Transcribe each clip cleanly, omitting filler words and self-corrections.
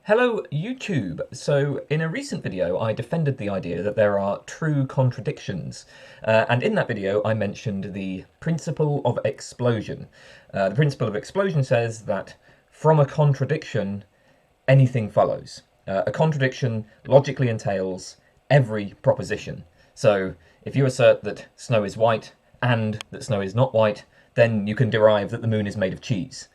Hello YouTube! So in a recent video I defended the idea that there are true contradictions, and in that video I mentioned the principle of explosion. The principle of explosion says that from a contradiction anything follows. A contradiction logically entails every proposition. So if you assert that snow is white and that snow is not white, then you can derive that the moon is made of cheese.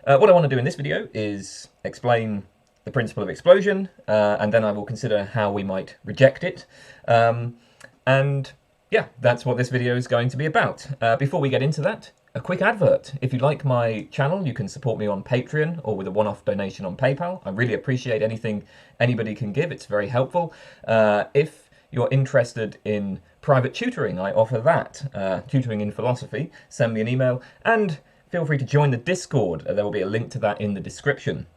What I want to do in this video is explain the principle of explosion, and then I will consider how we might reject it. And yeah, that's what this video is going to be about. Before we get into that, a quick advert. If you like my channel, you can support me on Patreon or with a one-off donation on PayPal. I really appreciate anything anybody can give. It's very helpful. If you're interested in private tutoring, I offer that. Tutoring in philosophy. Send me an email and feel free to join the Discord. There will be a link to that in the description.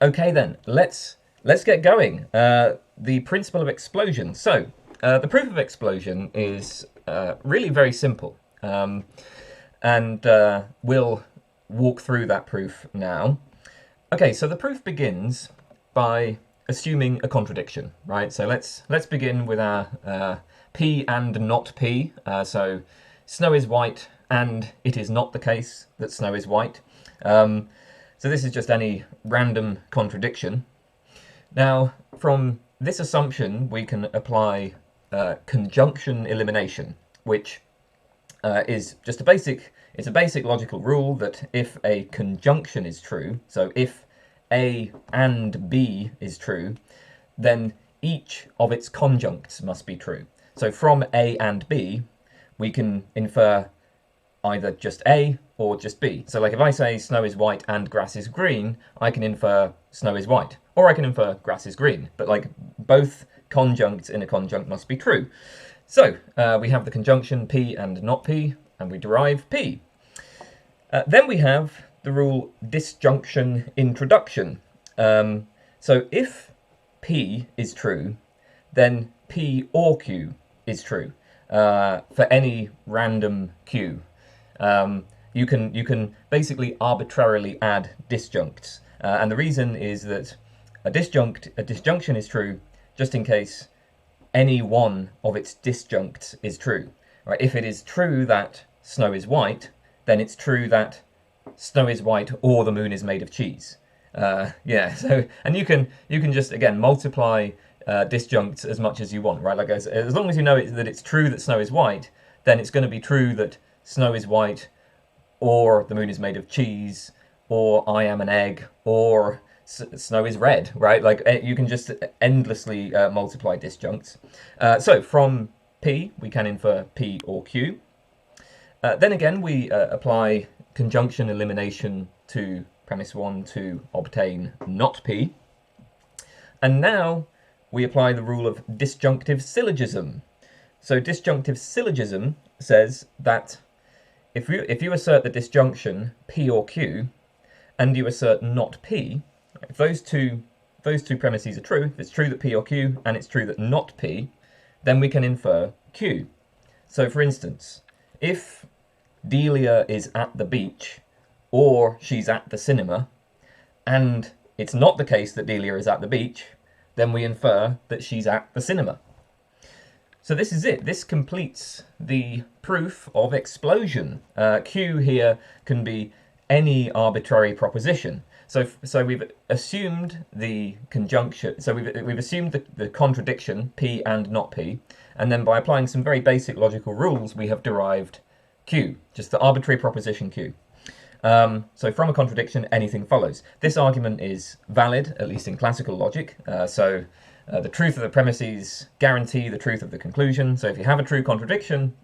Okay then, let's get going. The principle of explosion. So, the proof of explosion is really very simple. And we'll walk through that proof now. Okay, so the proof begins by assuming a contradiction, right? So let's begin with our P and not P. So snow is white, and it is not the case that snow is white. So this is just any random contradiction. Now, from this assumption, we can apply conjunction elimination, which is just a basic logical rule that if a conjunction is true, so if A and B is true, then each of its conjuncts must be true. So from A and B, we can infer either just A or just B. So like if I say snow is white and grass is green, I can infer snow is white, or I can infer grass is green. But like both conjuncts in a conjunct must be true. So we have the conjunction P and not P, and we derive P. Then we have the rule disjunction introduction. So if P is true, then P or Q is true for any random Q. You can basically arbitrarily add disjuncts, and the reason is that a disjunction is true just in case any one of its disjuncts is true. Right? If it is true that snow is white, then it's true that snow is white or the moon is made of cheese. Yeah. So and you can just again multiply disjuncts as much as you want, right? Like as long as you know that it's true that snow is white, then it's going to be true that snow is white, or the moon is made of cheese, or I am an egg, or snow is red, right? Like you can just endlessly multiply disjuncts. So from P, we can infer P or Q. Then again, we apply conjunction elimination to premise 1 to obtain not P. And now we apply the rule of disjunctive syllogism. So disjunctive syllogism says that if you assert the disjunction P or Q, and you assert not P, if those two premises are true, if it's true that P or Q, and it's true that not P, then we can infer Q. So for instance, if Delia is at the beach, or she's at the cinema, and it's not the case that Delia is at the beach, then we infer that she's at the cinema. So this is it. This completes the proof of explosion. Q here can be any arbitrary proposition. So we've assumed the conjunction. So we've assumed the contradiction P and not P, and then by applying some very basic logical rules, we have derived Q, just the arbitrary proposition Q. So from a contradiction, anything follows. This argument is valid, at least in classical logic. The truth of the premises guarantee the truth of the conclusion. So if you have a true contradiction,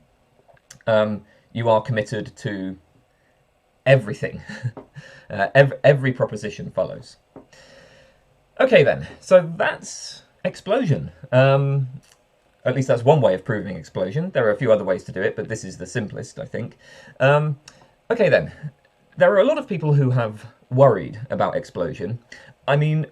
you are committed to everything. Every proposition follows. Okay then, so that's explosion. At least that's one way of proving explosion. There are a few other ways to do it, but this is the simplest, I think. Okay then, there are a lot of people who have worried about explosion. I mean,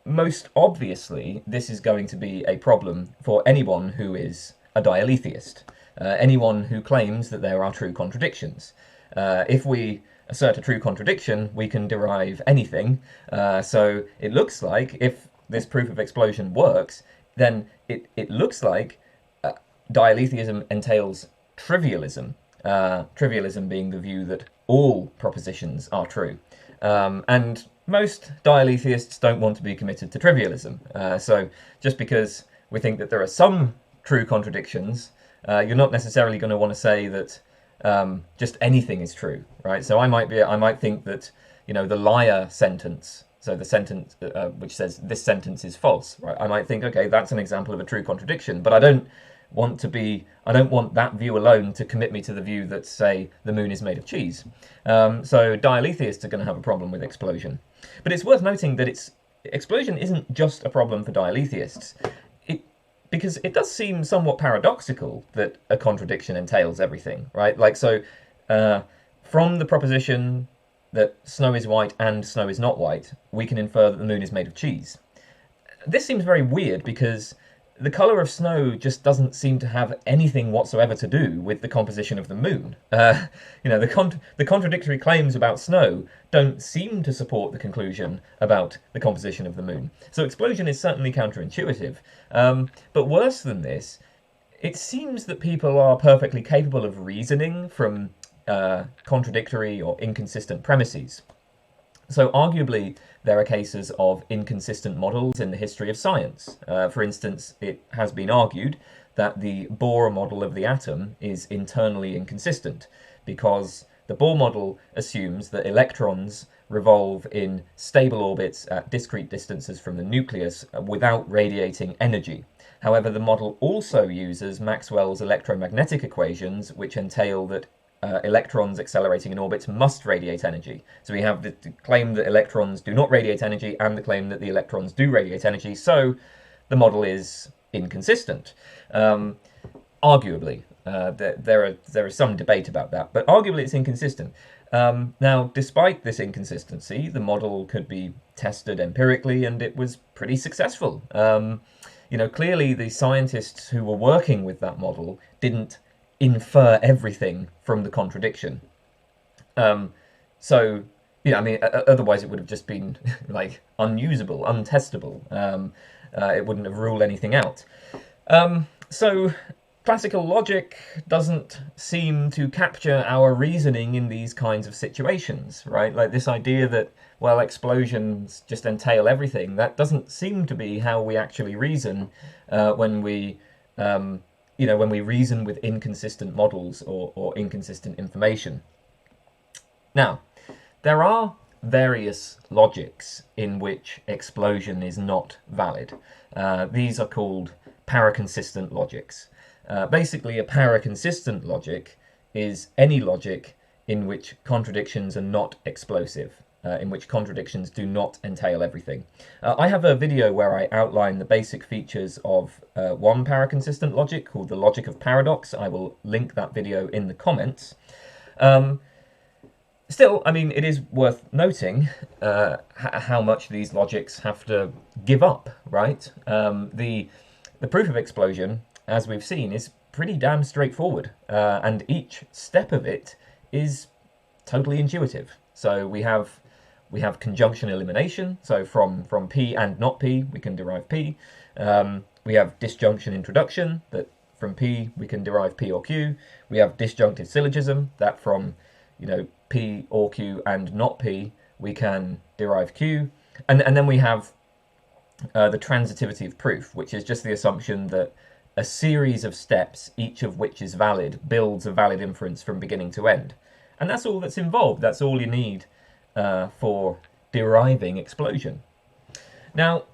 most obviously, this is going to be a problem for anyone who is a dialetheist, anyone who claims that there are true contradictions. If we assert a true contradiction, we can derive anything. So it looks like if this proof of explosion works, then it looks like dialetheism entails trivialism. Trivialism being the view that all propositions are true. And most dialetheists don't want to be committed to trivialism. So just because we think that there are some true contradictions, you're not necessarily going to want to say that just anything is true, right? So I might think that, you know, the liar sentence, so the sentence which says this sentence is false, right? I might think, okay, that's an example of a true contradiction, but I don't want that view alone to commit me to the view that, say, the moon is made of cheese. So dialetheists are going to have a problem with explosion. But it's worth noting that explosion isn't just a problem for dialetheists. Because it does seem somewhat paradoxical that a contradiction entails everything, right? Like, so from the proposition that snow is white and snow is not white, we can infer that the moon is made of cheese. This seems very weird because the colour of snow just doesn't seem to have anything whatsoever to do with the composition of the moon. You know, the contradictory claims about snow don't seem to support the conclusion about the composition of the moon. So explosion is certainly counterintuitive. But worse than this, it seems that people are perfectly capable of reasoning from contradictory or inconsistent premises. So arguably, there are cases of inconsistent models in the history of science. For instance, it has been argued that the Bohr model of the atom is internally inconsistent because the Bohr model assumes that electrons revolve in stable orbits at discrete distances from the nucleus without radiating energy. However, the model also uses Maxwell's electromagnetic equations, which entail that electrons accelerating in orbits must radiate energy. So we have the claim that electrons do not radiate energy and the claim that the electrons do radiate energy, so the model is inconsistent. Arguably, there is some debate about that, but arguably it's inconsistent. Now, despite this inconsistency, the model could be tested empirically and it was pretty successful. You know, clearly the scientists who were working with that model didn't infer everything from the contradiction. So, yeah, I mean, otherwise it would have just been like unusable, untestable. It wouldn't have ruled anything out. So classical logic doesn't seem to capture our reasoning in these kinds of situations, right? Like this idea that, well, explosions just entail everything, that doesn't seem to be how we actually reason when we when we reason with inconsistent models or inconsistent information. Now, there are various logics in which explosion is not valid. These are called paraconsistent logics. Basically, a paraconsistent logic is any logic in which contradictions are not explosive. In which contradictions do not entail everything. I have a video where I outline the basic features of one paraconsistent logic called the logic of paradox. I will link that video in the comments. Still, I mean, it is worth noting how much these logics have to give up, right? The proof of explosion, as we've seen, is pretty damn straightforward, and each step of it is totally intuitive. So we have conjunction elimination, so from P and not P we can derive P. We have disjunction introduction, that from P we can derive P or Q. We have disjunctive syllogism, that from P or Q and not P we can derive Q. And then we have the transitivity of proof, which is just the assumption that a series of steps, each of which is valid, builds a valid inference from beginning to end. And that's all that's involved. That's all you need for deriving explosion. Now,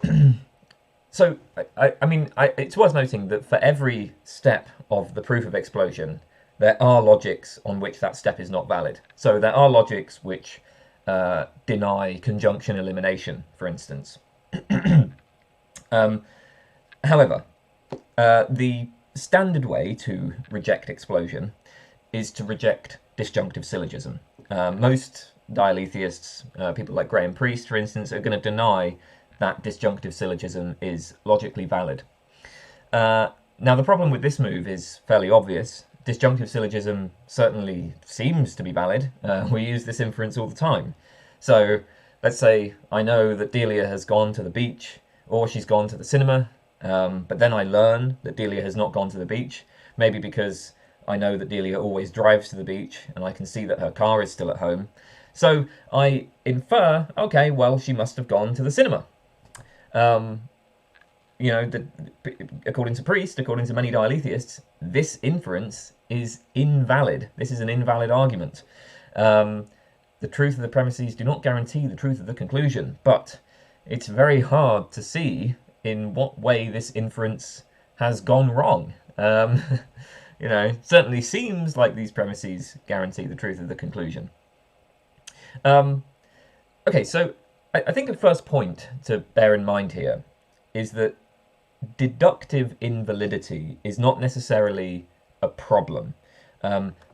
so it's worth noting that for every step of the proof of explosion, there are logics on which that step is not valid. So there are logics which deny conjunction elimination, for instance. However, the standard way to reject explosion is to reject disjunctive syllogism. Most dialetheists, people like Graham Priest, for instance, are going to deny that disjunctive syllogism is logically valid. Now, the problem with this move is fairly obvious. disjunctive syllogism certainly seems to be valid. We use this inference all the time. So let's say I know that Delia has gone to the beach or she's gone to the cinema, but then I learn that Delia has not gone to the beach, maybe because I know that Delia always drives to the beach and I can see that her car is still at home. So I infer, okay, well, she must have gone to the cinema. You know, according to Priest, according to many dialetheists, this inference is invalid. This is an invalid argument. The truth of the premises do not guarantee the truth of the conclusion, but it's very hard to see in what way this inference has gone wrong. You know, it certainly seems like these premises guarantee the truth of the conclusion. Okay, so I think a first point to bear in mind here is that deductive invalidity is not necessarily a problem.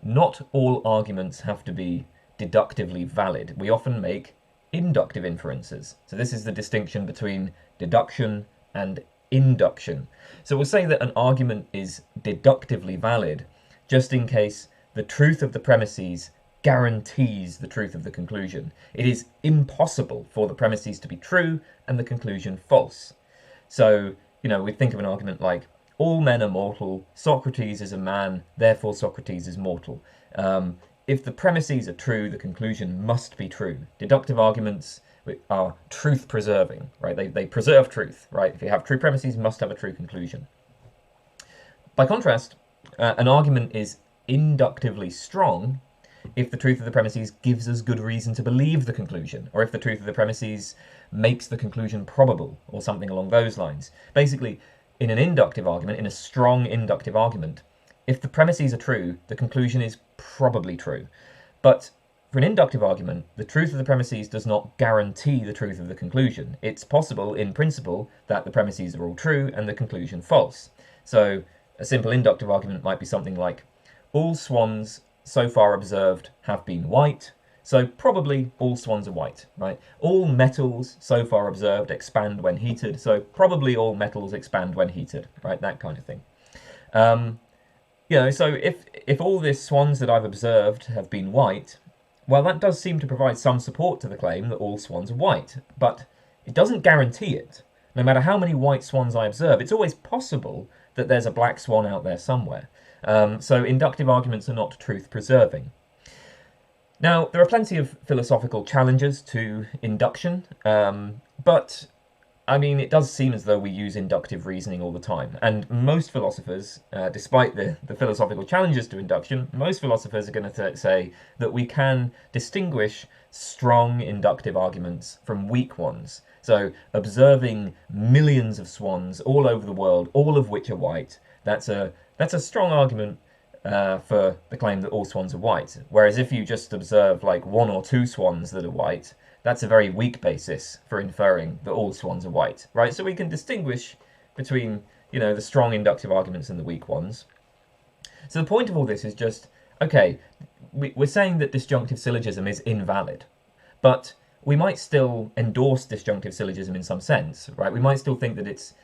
Not all arguments have to be deductively valid. We often make inductive inferences. So this is the distinction between deduction and induction. So we'll say that an argument is deductively valid just in case the truth of the premises guarantees the truth of the conclusion. It is impossible for the premises to be true and the conclusion false. So, you know, we think of an argument like, all men are mortal, Socrates is a man, therefore Socrates is mortal. If the premises are true, the conclusion must be true. Deductive arguments are truth-preserving, right? They preserve truth, right? If you have true premises, you must have a true conclusion. By contrast, an argument is inductively strong if the truth of the premises gives us good reason to believe the conclusion, or if the truth of the premises makes the conclusion probable, or something along those lines. Basically, in an inductive argument, in a strong inductive argument, if the premises are true, the conclusion is probably true. But for an inductive argument, the truth of the premises does not guarantee the truth of the conclusion. It's possible, in principle, that the premises are all true and the conclusion false. So a simple inductive argument might be something like, all swans so far observed have been white, so probably all swans are white, right? All metals so far observed expand when heated, so probably all metals expand when heated, right? That kind of thing. You know, so if all the swans that I've observed have been white, well, that does seem to provide some support to the claim that all swans are white, but it doesn't guarantee it. No matter how many white swans I observe, it's always possible that there's a black swan out there somewhere. So inductive arguments are not truth-preserving. Now, there are plenty of philosophical challenges to induction, but I mean, it does seem as though we use inductive reasoning all the time. And most philosophers, despite the philosophical challenges to induction, most philosophers are going to say that we can distinguish strong inductive arguments from weak ones. So observing millions of swans all over the world, all of which are white, that's a strong argument for the claim that all swans are white. Whereas if you just observe like one or two swans that are white, that's a very weak basis for inferring that all swans are white, right? So we can distinguish between, you know, the strong inductive arguments and the weak ones. So the point of all this is just, okay, we're saying that disjunctive syllogism is invalid, but we might still endorse disjunctive syllogism in some sense, right? We might still think that it's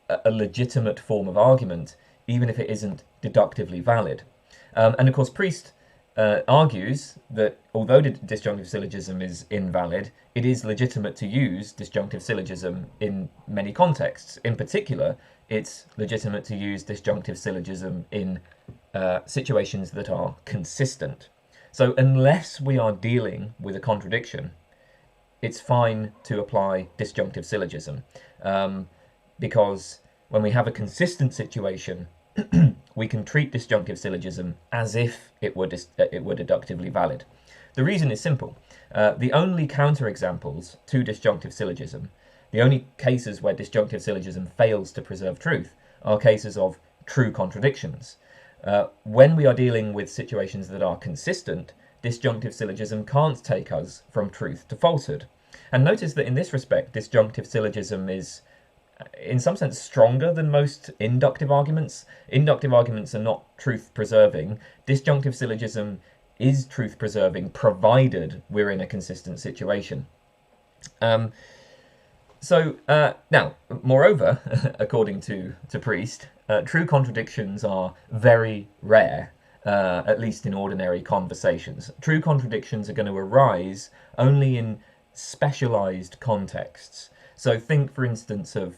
a legitimate form of argument, even if it isn't deductively valid. And of course, Priest argues that although disjunctive syllogism is invalid, it is legitimate to use disjunctive syllogism in many contexts. In particular, it's legitimate to use disjunctive syllogism in situations that are consistent. So unless we are dealing with a contradiction, it's fine to apply disjunctive syllogism, because when we have a consistent situation, we can treat disjunctive syllogism as if it were deductively valid. The reason is simple. The only counterexamples to disjunctive syllogism, the only cases where disjunctive syllogism fails to preserve truth, are cases of true contradictions. When we are dealing with situations that are consistent, disjunctive syllogism can't take us from truth to falsehood. And notice that in this respect, disjunctive syllogism is in some sense stronger than most inductive arguments. Inductive arguments are not truth-preserving. Disjunctive syllogism is truth-preserving, provided we're in a consistent situation. Now, moreover, according to Priest, true contradictions are very rare, at least in ordinary conversations. True contradictions are going to arise only in specialized contexts. So think, for instance, of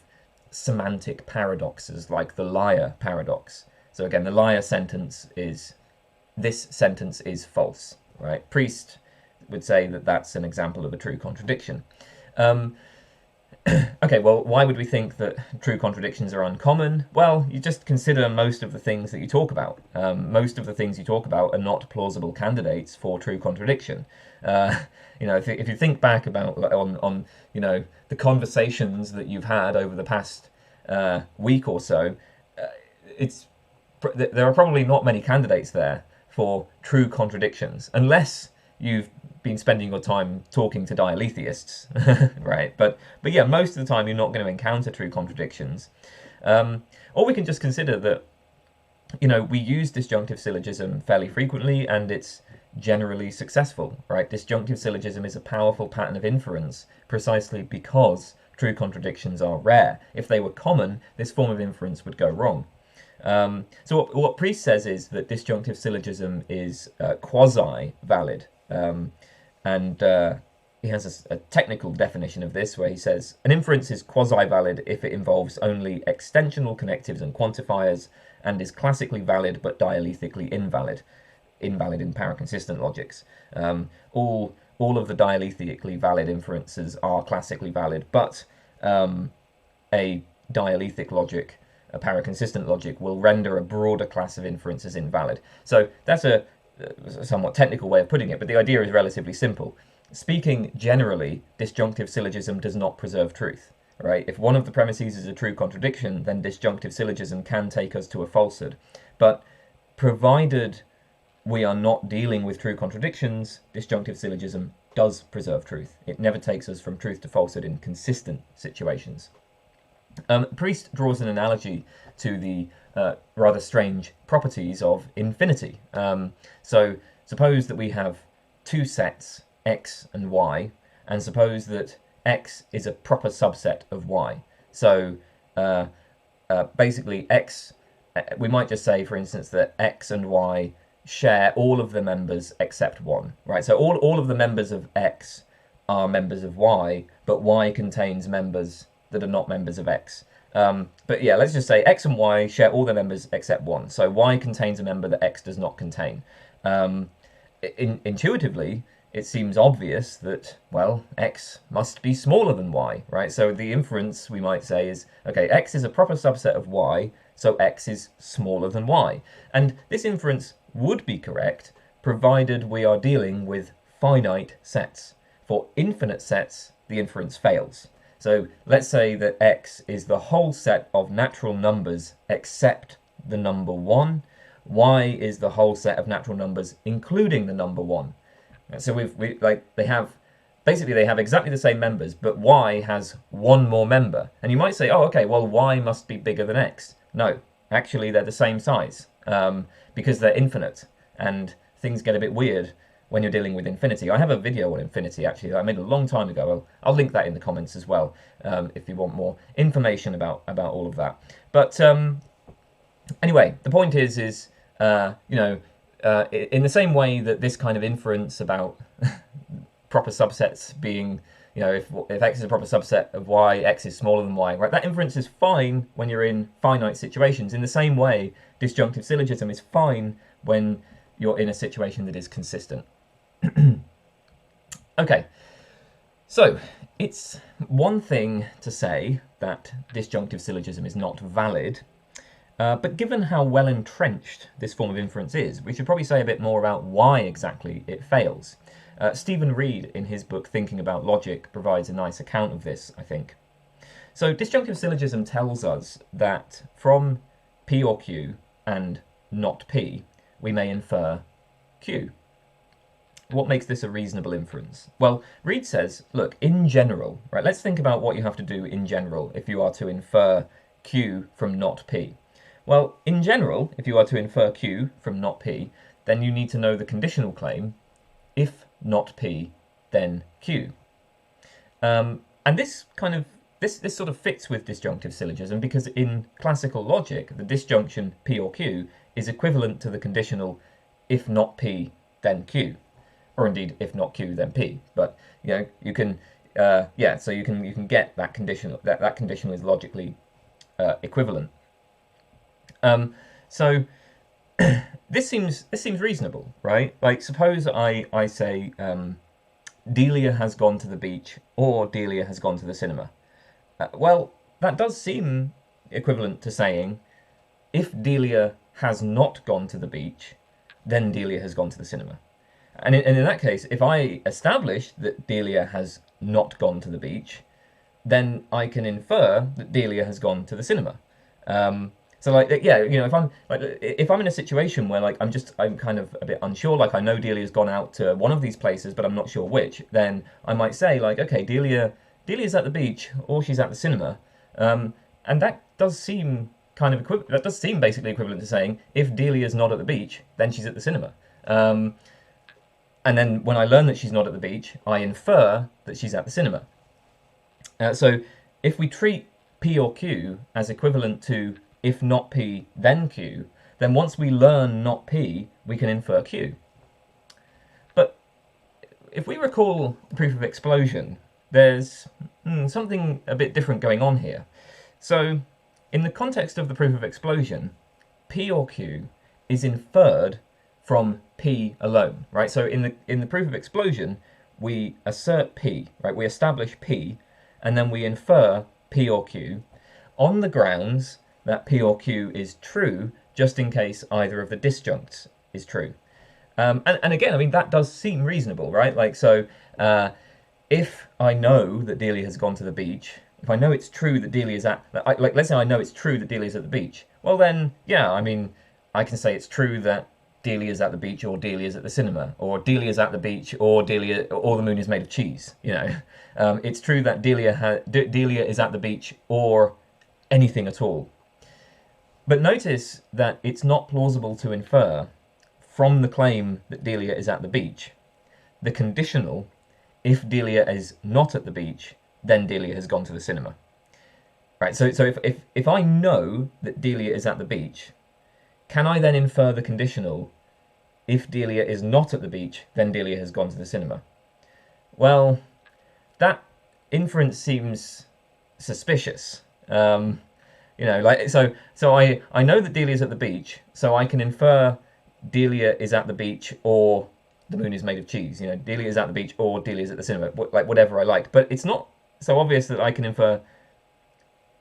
semantic paradoxes like the liar paradox. So again, the liar sentence is, this sentence is false, right? Priest would say that that's an example of a true contradiction. Okay, well, why would we think that true contradictions are uncommon? Well, you just consider most of the things that you talk about. Most of the things you talk about are not plausible candidates for true contradiction. You know, if you think back about on you know, the conversations that you've had over the past week or so, there are probably not many candidates there for true contradictions, unless you've been spending your time talking to dialetheists, right? But yeah, most of the time you're not going to encounter true contradictions. Or we can just consider that, you know, we use disjunctive syllogism fairly frequently, and it's generally successful, right? Disjunctive syllogism is a powerful pattern of inference precisely because true contradictions are rare. If they were common, this form of inference would go wrong. So what Priest says is that disjunctive syllogism is quasi-valid. And he has a technical definition of this where he says, an inference is quasi-valid if it involves only extensional connectives and quantifiers and is classically valid but dialethically invalid in paraconsistent logics. All of the dialethically valid inferences are classically valid, but a dialethic logic, a paraconsistent logic, will render a broader class of inferences invalid. So that's a somewhat technical way of putting it, but the idea is relatively simple. Speaking generally, disjunctive syllogism does not preserve truth, right? If one of the premises is a true contradiction, then disjunctive syllogism can take us to a falsehood. But provided we are not dealing with true contradictions, disjunctive syllogism does preserve truth. It never takes us from truth to falsehood in consistent situations. Priest draws an analogy to the rather strange properties of infinity. So suppose that we have two sets, x and y, and suppose that x is a proper subset of y. So basically x, we might just say, for instance, that x and y share all of the members except one, right? So all of the members of x are members of y, but y contains members that are not members of x. But yeah, let's just say x and y share all their members except one. So y contains a member that x does not contain. Intuitively, it seems obvious that, well, x must be smaller than y, right? So the inference, we might say, is, okay, x is a proper subset of y, so x is smaller than y. And this inference would be correct, provided we are dealing with finite sets. For infinite sets, the inference fails. So let's say that x is the whole set of natural numbers except the number 1. Y is the whole set of natural numbers including the number 1. So they have exactly the same members, but y has one more member. And you might say, oh, okay, well, y must be bigger than x. No, actually they're the same size because they're infinite, and things get a bit weird when you're dealing with infinity. I have a video on infinity, actually, that I made a long time ago. I'll link that in the comments as well, if you want more information about all of that. But anyway, the point is you know, in the same way that this kind of inference about proper subsets being, you know, if x is a proper subset of y, x is smaller than y, right? That inference is fine when you're in finite situations. In the same way, disjunctive syllogism is fine when you're in a situation that is consistent. Okay, so it's one thing to say that disjunctive syllogism is not valid, but given how well entrenched this form of inference is, we should probably say a bit more about why exactly it fails. Stephen Reed, in his book Thinking About Logic, provides a nice account of this, I think. So disjunctive syllogism tells us that from P or Q and not P, we may infer Q. What makes this a reasonable inference? Well, Reed says, look, in general, right, let's think about what you have to do in general if you are to infer Q from not P. Well, in general, if you are to infer Q from not P, then you need to know the conditional claim, if not P, then Q. And this kind of this sort of fits with disjunctive syllogism, because in classical logic, the disjunction P or Q is equivalent to the conditional if not P, then Q, or indeed if not Q, then P. But you can so you can get that conditional. That conditional is logically equivalent. So this seems reasonable, right? Like, suppose I say Delia has gone to the beach or Delia has gone to the cinema. Well, that does seem equivalent to saying if Delia has not gone to the beach, then Delia has gone to the cinema. And in that case, if I establish that Delia has not gone to the beach, then I can infer that Delia has gone to the cinema. So like, yeah, if I'm in a situation where like I'm kind of a bit unsure, like I know Delia's gone out to one of these places, but I'm not sure which, then I might say like, okay, Delia's at the beach or she's at the cinema, and that does seem that does seem basically equivalent to saying if Delia's not at the beach, then she's at the cinema. And then when I learn that she's not at the beach, I infer that she's at the cinema. So if we treat P or Q as equivalent to if not P, then Q, then once we learn not P, we can infer Q. But if we recall the proof of explosion, there's something a bit different going on here. So in the context of the proof of explosion, P or Q is inferred from P alone, right? So in the proof of explosion, we assert P, right? We establish P, and then we infer P or Q on the grounds that P or Q is true, just in case either of the disjuncts is true. And again, I mean, that does seem reasonable, right? Like, so if I know that Delia has gone to the beach, if I know it's true that Delia is at, like, let's say I know it's true that Delia is at the beach, well then, yeah, I mean, I can say it's true that Delia is at the beach or Delia is at the cinema, or Delia is at the beach or Delia or the moon is made of cheese. It's true that Delia is at the beach or anything at all. But notice that it's not plausible to infer from the claim that Delia is at the beach the conditional if Delia is not at the beach, then Delia has gone to the cinema. Right. So if I know that Delia is at the beach, can I then infer the conditional if Delia is not at the beach, then Delia has gone to the cinema? Well, that inference seems suspicious. So I know that Delia is at the beach, so I can infer Delia is at the beach or the moon is made of cheese. Delia is at the beach or Delia is at the cinema, like whatever I like. But it's not so obvious that I can infer,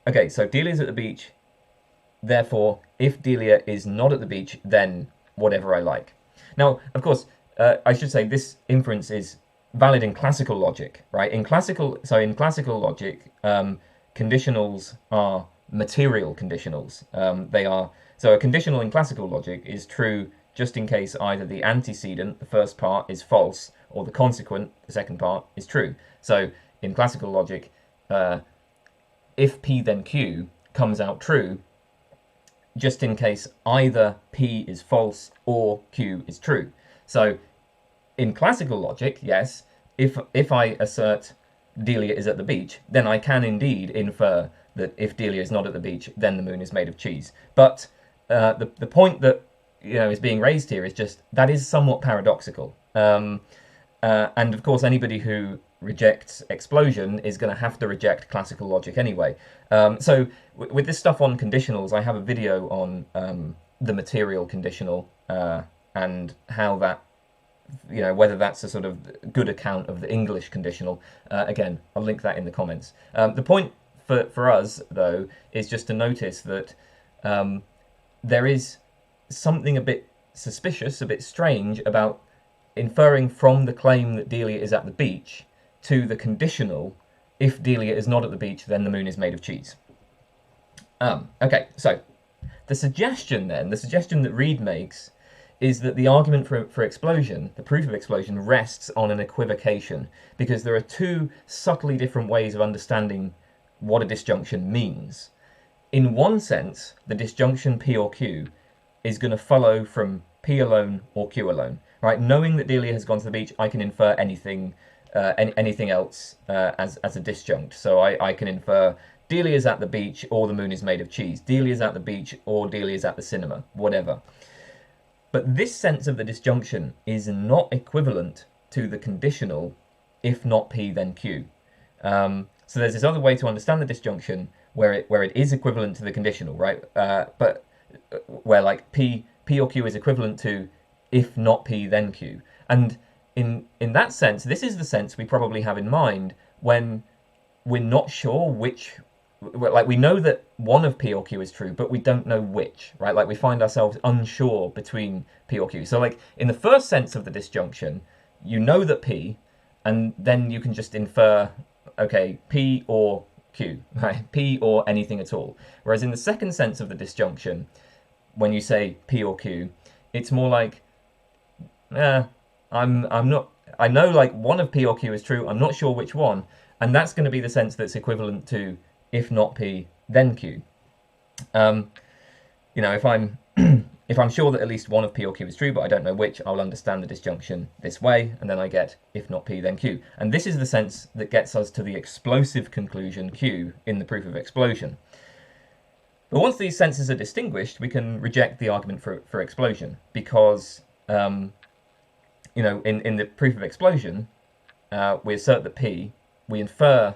okay, so Delia is at the beach, therefore, if Delia is not at the beach, then whatever I like. Now, of course, I should say this inference is valid in classical logic, right? In classical logic, conditionals are material conditionals. So a conditional in classical logic is true just in case either the antecedent, the first part, is false, or the consequent, the second part, is true. So in classical logic, if P then Q comes out true, just in case either P is false or Q is true. So in classical logic, yes, if I assert Delia is at the beach, then I can indeed infer that if Delia is not at the beach, then the moon is made of cheese. But the point that is being raised here is just that is somewhat paradoxical. And of course, anybody who rejects explosion is going to have to reject classical logic anyway. So with this stuff on conditionals, I have a video on the material conditional and how that, whether that's a sort of good account of the English conditional. Again, I'll link that in the comments. The point for us, though, is just to notice that there is something a bit suspicious, a bit strange about inferring from the claim that Delia is at the beach to the conditional, if Delia is not at the beach, then the moon is made of cheese. Okay, so the suggestion that Reed makes is that the argument for explosion, the proof of explosion, rests on an equivocation, because there are two subtly different ways of understanding what a disjunction means. In one sense, the disjunction P or Q is going to follow from P alone or Q alone, right? Knowing that Delia has gone to the beach, I can infer anything else as a disjunct. So I can infer Delia is at the beach or the moon is made of cheese. Delia is at the beach or Delia is at the cinema, whatever. But this sense of the disjunction is not equivalent to the conditional if not P then Q. So there's this other way to understand the disjunction where it is equivalent to the conditional, right? But where like P or Q is equivalent to if not P then Q. And in that sense, this is the sense we probably have in mind when we're not sure which, like we know that one of P or Q is true, but we don't know which, right? Like we find ourselves unsure between P or Q. So like in the first sense of the disjunction, you know that P, and then you can just infer, okay, P or Q, right? P or anything at all. Whereas in the second sense of the disjunction, when you say P or Q, it's more like, I'm not, I know like one of P or Q is true, I'm not sure which one, and that's going to be the sense that's equivalent to if not P, then Q. If I'm if I'm sure that at least one of P or Q is true, but I don't know which, I'll understand the disjunction this way, and then I get if not P, then Q. And this is the sense that gets us to the explosive conclusion Q in the proof of explosion. But once these senses are distinguished, we can reject the argument for explosion, because in the proof of explosion, we assert that P, we infer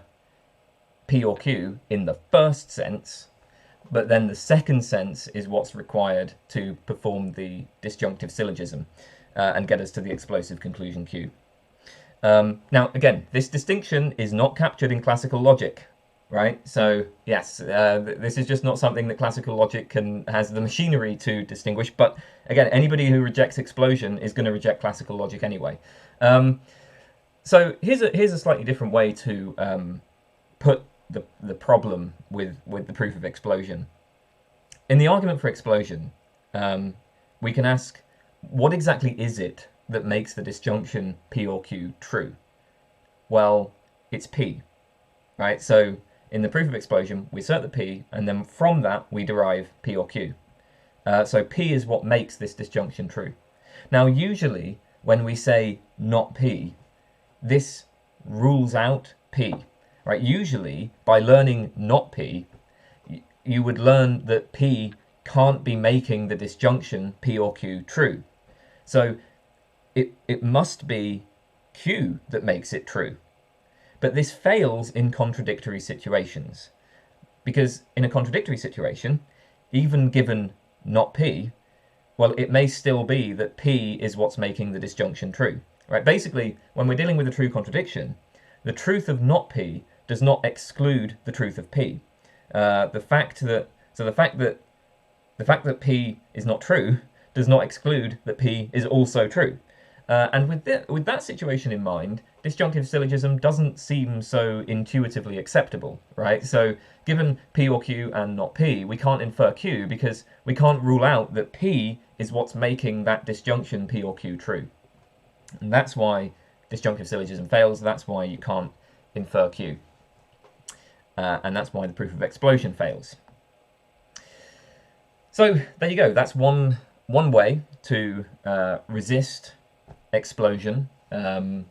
P or Q in the first sense, but then the second sense is what's required to perform the disjunctive syllogism and get us to the explosive conclusion Q. Now, again, this distinction is not captured in classical logic, right? So, yes, this is just not something that classical logic has the machinery to distinguish, but again, anybody who rejects explosion is going to reject classical logic anyway. So here's a slightly different way to put the problem with the proof of explosion. In the argument for explosion, we can ask, what exactly is it that makes the disjunction P or Q true? Well, it's P, right? So in the proof of explosion, we assert the P, and then from that we derive P or Q. So P is what makes this disjunction true. Now, usually when we say not P, this rules out P. Right? Usually, by learning not P, you would learn that P can't be making the disjunction P or Q true. So it must be Q that makes it true. But this fails in contradictory situations. Because in a contradictory situation, even given not P, well, it may still be that P is what's making the disjunction true. Right? Basically, when we're dealing with a true contradiction, the truth of not P does not exclude the truth of P. The fact that P is not true does not exclude that P is also true. And with that situation in mind, disjunctive syllogism doesn't seem so intuitively acceptable, right? So given P or Q and not P, we can't infer Q because we can't rule out that P is what's making that disjunction P or Q true. And that's why disjunctive syllogism fails. That's why you can't infer Q. And that's why the proof of explosion fails. So there you go. That's one way to resist explosion. I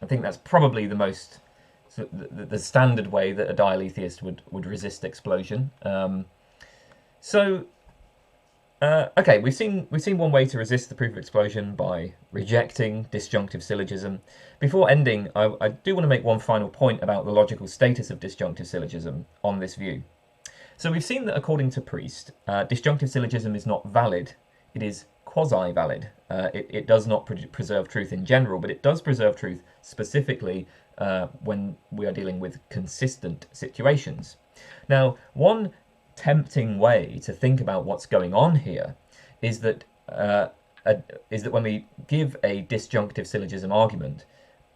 think that's probably the standard way that a dialetheist would resist explosion. Okay, we've seen one way to resist the proof of explosion by rejecting disjunctive syllogism. Before ending, I do want to make one final point about the logical status of disjunctive syllogism on this view. So we've seen that according to Priest, disjunctive syllogism is not valid, it is quasi-valid. It does not preserve truth in general, but it does preserve truth specifically when we are dealing with consistent situations. Now, one tempting way to think about what's going on here is that when we give a disjunctive syllogism argument,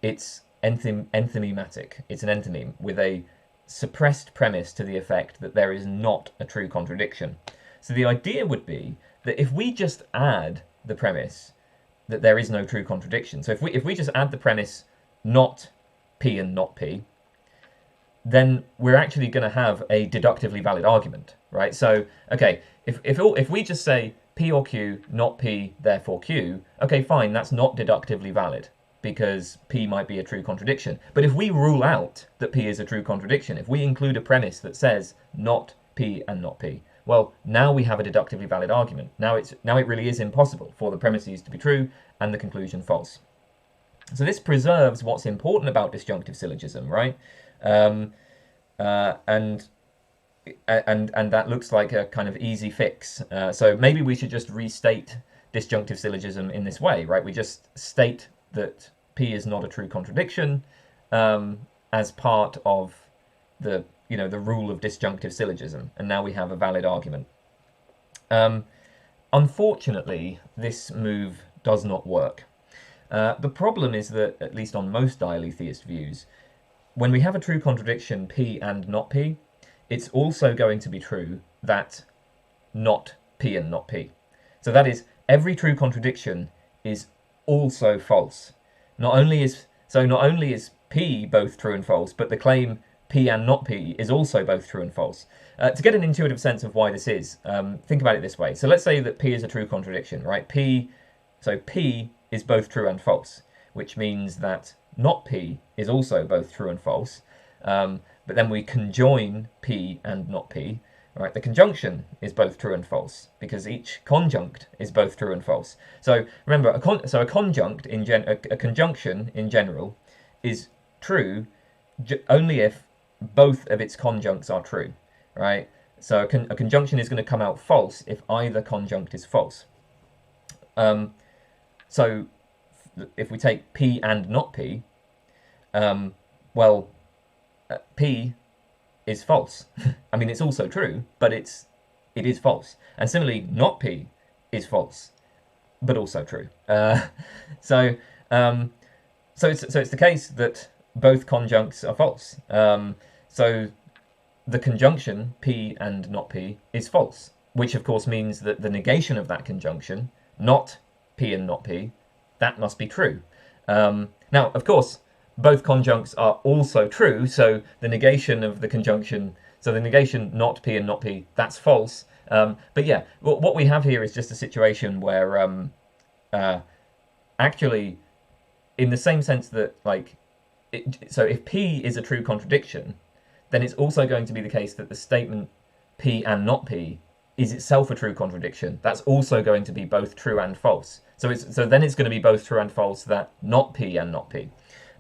it's enthymematic. It's an enthymeme with a suppressed premise to the effect that there is not a true contradiction. So the idea would be that if we just add the premise that there is no true contradiction, so if we just add the premise not P and not P, then we're actually going to have a deductively valid argument, right? So, okay, if we just say P or Q, not P, therefore Q, okay, fine, that's not deductively valid because P might be a true contradiction. But if we rule out that P is a true contradiction, if we include a premise that says not P and not P, well, now we have a deductively valid argument. Now it really is impossible for the premises to be true and the conclusion false. So this preserves what's important about disjunctive syllogism, right? Um, and that looks like a kind of easy fix. So maybe we should just restate disjunctive syllogism in this way, right? We just state that P is not a true contradiction as part of the the rule of disjunctive syllogism, and now we have a valid argument. Unfortunately, this move does not work. The problem is that, at least on most dialetheist views, when we have a true contradiction P and not P, it's also going to be true that not P and not P. So that is, every true contradiction is also false. Not only is P both true and false, but the claim P and not P is also both true and false. To get an intuitive sense of why this is, think about it this way. So let's say that P is a true contradiction, right? P is both true and false, which means that not P is also both true and false. But then we conjoin P and not P. Right? The conjunction is both true and false because each conjunct is both true and false. So remember, a conjunction in general is true only if both of its conjuncts are true, right? So a conjunction is going to come out false if either conjunct is false. So if we take P and not P, P is false. I mean, it's also true, but it is false. And similarly, not P is false, but also true. So it's the case that both conjuncts are false. So the conjunction P and not P is false, which of course means that the negation of that conjunction, not P and not P, that must be true. Now, of course, both conjuncts are also true, so the negation of the conjunction, so the negation not P and not P, that's false. But yeah, what we have here is just a situation where actually, in the same sense that, like, so if P is a true contradiction, then it's also going to be the case that the statement P and not P is itself a true contradiction. That's also going to be both true and false. So then it's going to be both true and false that not P and not P.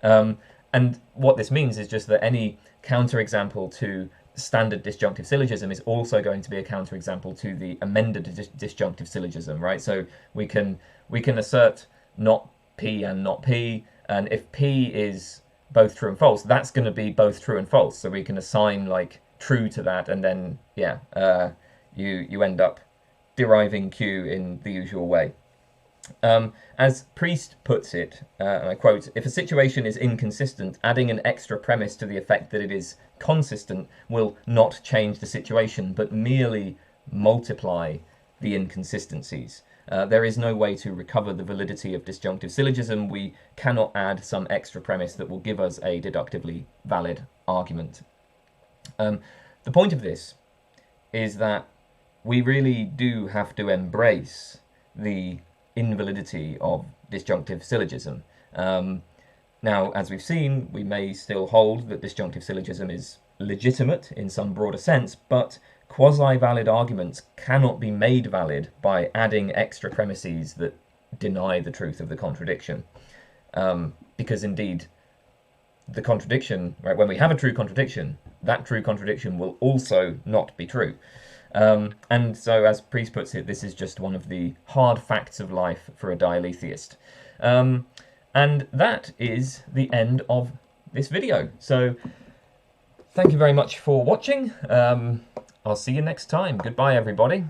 And what this means is just that any counterexample to standard disjunctive syllogism is also going to be a counterexample to the amended disjunctive syllogism, right? So we can assert not P and not P, and if P is both true and false, that's going to be both true and false. So we can assign like true to that, and then you end up deriving Q in the usual way. As Priest puts it, and I quote, "If a situation is inconsistent, adding an extra premise to the effect that it is consistent will not change the situation, but merely multiply the inconsistencies." There is no way to recover the validity of disjunctive syllogism. We cannot add some extra premise that will give us a deductively valid argument. The point of this is that we really do have to embrace the invalidity of disjunctive syllogism. Now, as we've seen, we may still hold that disjunctive syllogism is legitimate in some broader sense, but quasi-valid arguments cannot be made valid by adding extra premises that deny the truth of the contradiction. Because indeed, the contradiction, right, when we have a true contradiction, that true contradiction will also not be true. And so, as Priest puts it, this is just one of the hard facts of life for a dialetheist. And that is the end of this video. So, thank you very much for watching. I'll see you next time. Goodbye, everybody.